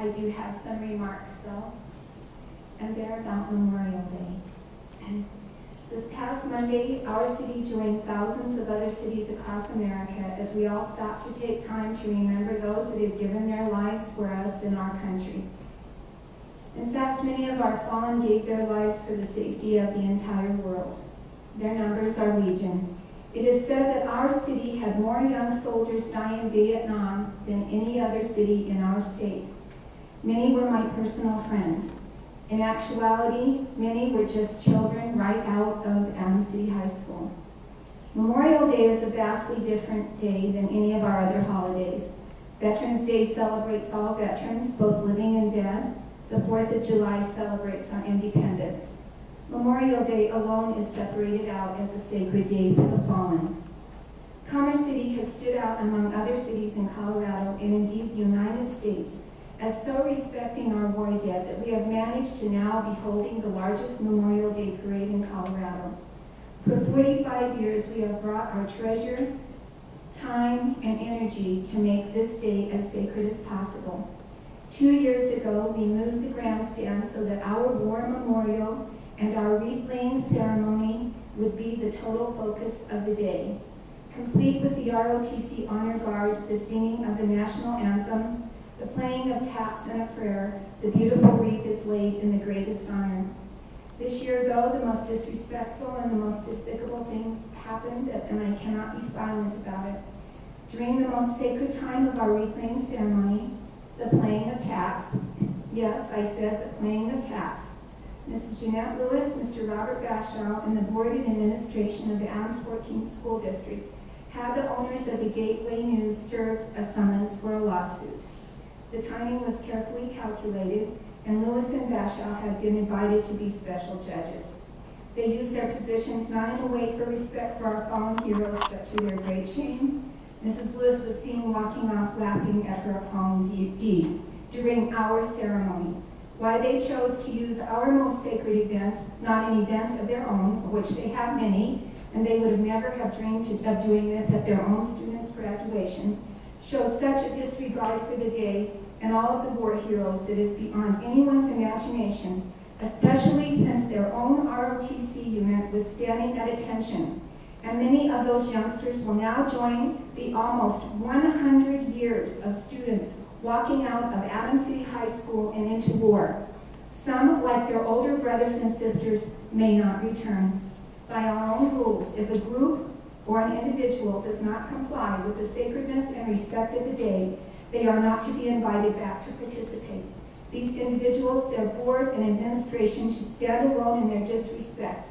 I do have some remarks though, and they're about Memorial Day. This past Monday, our city joined thousands of other cities across America as we all stopped to take time to remember those that have given their lives for us in our country. In fact, many of our fallen gave their lives for the safety of the entire world. Their numbers are legion. It is said that our city had more young soldiers die in Vietnam than any other city in our state. Many were my personal friends. In actuality, many were just children right out of Adams City High School. Memorial Day is a vastly different day than any of our other holidays. Veterans Day celebrates all veterans, both living and dead. The 4th of July celebrates our independence. Memorial Day alone is separated out as a sacred day for the fallen. Commerce City has stood out among other cities in Colorado and indeed the United States as so respecting our war dead that we have managed to now be holding the largest Memorial Day parade in Colorado. For 45 years, we have brought our treasure, time, and energy to make this day as sacred as possible. 2 years ago, we moved the grandstand so that our war memorial and our wreath-laying ceremony would be the total focus of the day. Complete with the ROTC Honor Guard, the singing of the national anthem, the playing of taps and a prayer, the beautiful wreath is laid in the greatest honor. This year, though, the most disrespectful and the most despicable thing happened, and I cannot be silent about it. During the most sacred time of our wreath-laying ceremony, the playing of taps, yes, I said the playing of taps, Mrs. Jeanette Lewis, Mr. Robert Bashaw, and the board and administration of the Adams 14th School District had the owners of the Gateway News served a summons for a lawsuit. The timing was carefully calculated, and Lewis and Bashaw had been invited to be special judges. They used their positions not in a way for respect for our fallen heroes, but to their great shame. Mrs. Lewis was seen walking off laughing at her appalling deed during our ceremony. Why they chose to use our most sacred event, not an event of their own, of which they have many, and they would have never have dreamed of doing this at their own students' graduation, shows such a disregard for the day and all of the war heroes that is beyond anyone's imagination, especially since their own ROTC unit was standing at attention. And many of those youngsters will now join the almost 100 years of students walking out of Adams City High School and into war. Some, like their older brothers and sisters, may not return. By our own rules, if a group or an individual does not comply with the sacredness and respect of the day, they are not to be invited back to participate. These individuals, their board, and administration should stand alone in their disrespect.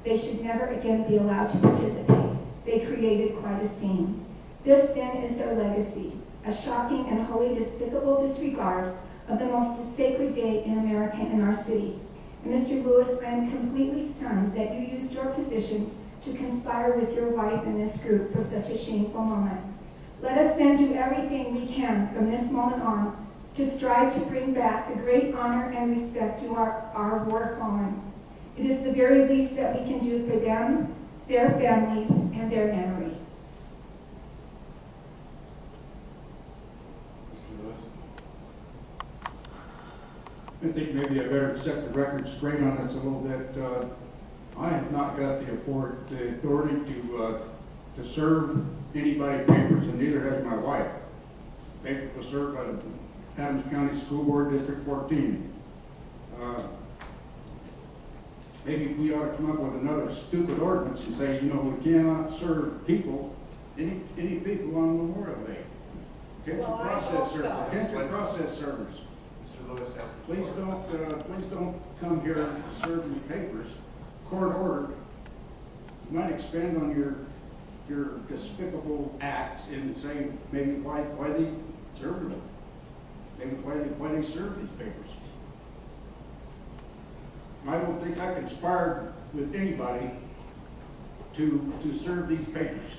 They should never again be allowed to participate. They created quite a scene. This, then, is their legacy, a shocking and wholly despicable disregard of the most sacred day in America and our city. And Mr. Lewis, I am completely stunned that you used your position to conspire with your wife and this group for such a shameful moment. Let us then do everything we can from this moment on to strive to bring back the great honor and respect to our war fallen. It is the very least that we can do for them, their families, and their memory. I think maybe I better set the record straight on this a little bit. I have not got the authority to serve anybody papers, and neither has my wife. Paper was served by the Adams County School Board District 14. Maybe we ought to come up with another stupid ordinance and say, you know, we cannot serve people, any people on Memorial Day. Potential process servers. Lewis has Please don't come here to serve me papers. Court ordered. You might expand on your despicable acts and say maybe why they serve them. Maybe why they serve these papers. I don't think I conspired with anybody to serve these papers.